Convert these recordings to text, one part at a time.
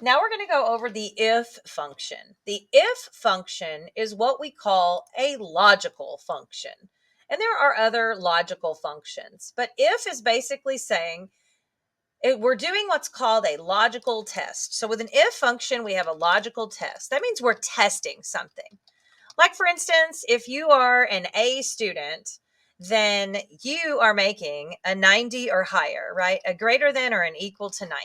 Now we're going to go over the if function. The if function is what we call a logical function. And there are other logical functions, but if is basically saying we're doing what's called a logical test. So with an if function, we have a logical test. That means we're testing something. Like for instance, if you are an A student, then you are making a 90 or higher, right? A greater than or an equal to 90.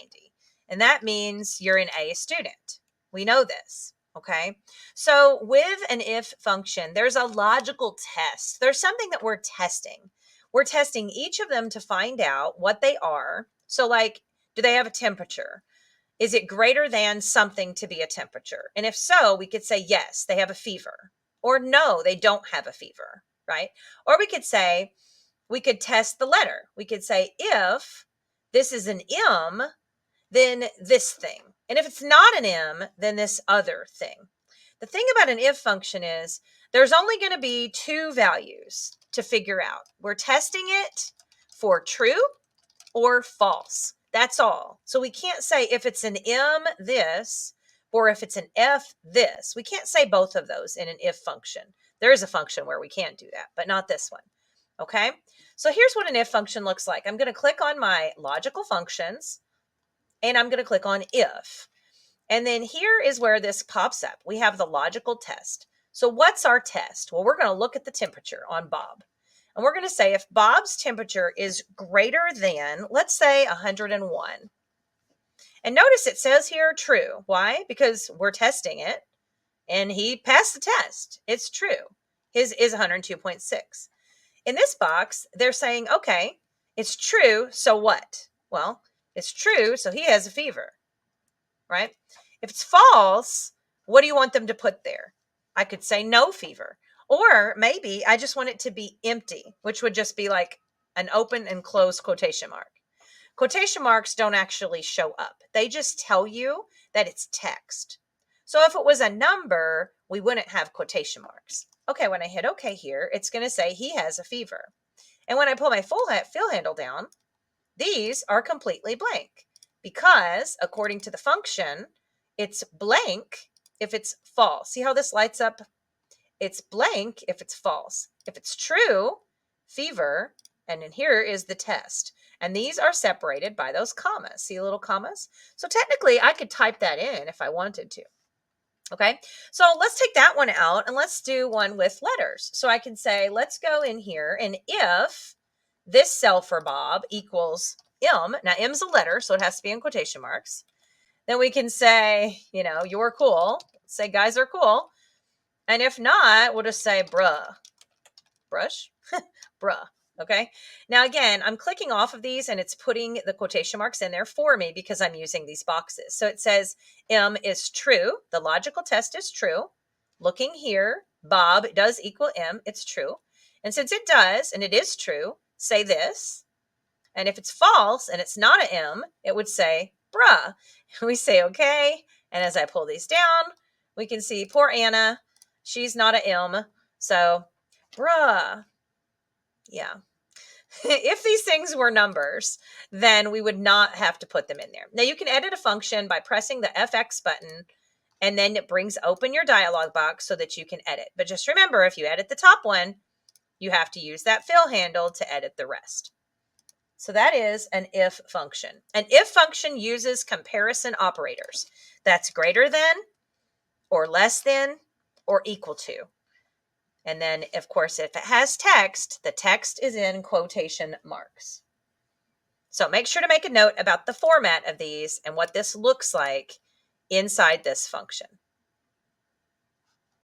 And that means you're an A student. We know this, okay? So with an if function, there's a logical test. There's something that we're testing. We're testing each of them to find out what they are. So like, do they have a temperature? Is it greater than something to be a temperature? And if so, we could say, yes, they have a fever. Or no, they don't have a fever, right? Or we could say, we could test the letter. We could say, if this is an M, then this thing. And if it's not an M, then this other thing. The thing about an if function is there's only going to be two values to figure out. We're testing it for true or false. That's all. So we can't say if it's an M, this, or if it's an F, this. We can't say both of those in an if function. There is a function where we can't do that, but not this one. Okay. So here's what an if function looks like. I'm going to click on my logical functions and I'm going to click on if. And then here is where this pops up. We have the logical test. So what's our test? Well, we're going to look at the temperature on Bob. And we're going to say if Bob's temperature is greater than, let's say 101. And notice it says here true. Why? Because we're testing it and he passed the test. It's true. His is 102.6. In this box, they're saying, okay, it's true. So what? Well, it's true. So he has a fever, right? If it's false, what do you want them to put there? I could say no fever. Or maybe I just want it to be empty, which would just be like an open and closed quotation mark. Quotation marks don't actually show up. They just tell you that it's text. So if it was a number, we wouldn't have quotation marks. Okay, when I hit OK here, it's going to say he has a fever. And when I pull my fill handle down, these are completely blank because according to the function, it's blank if it's false. See how this lights up? It's blank if it's false. If it's true, fever, and then here is the test. And these are separated by those commas. See little commas? So technically, I could type that in if I wanted to. Okay, so let's take that one out and let's do one with letters. So I can say, let's go in here and if this cell for Bob equals M, now M's a letter, so it has to be in quotation marks. Then we can say, you're cool. Say guys are cool. And if not, we'll just say bruh. Brush? Bruh. Okay. Now, again, I'm clicking off of these and it's putting the quotation marks in there for me because I'm using these boxes. So it says M is true. The logical test is true. Looking here, Bob does equal M. It's true. And since it does, and it is true, say this. And if it's false and it's not an M, it would say bruh. We say okay. And as I pull these down, we can see poor Anna. She's not an M. So bruh. Yeah. If these things were numbers, then we would not have to put them in there. Now you can edit a function by pressing the FX button, and then it brings open your dialog box so that you can edit. But just remember, if you edit the top one, you have to use that fill handle to edit the rest. So that is an if function. An if function uses comparison operators. That's greater than, or less than, or equal to. And then, of course, if it has text, the text is in quotation marks. So make sure to make a note about the format of these and what this looks like inside this function.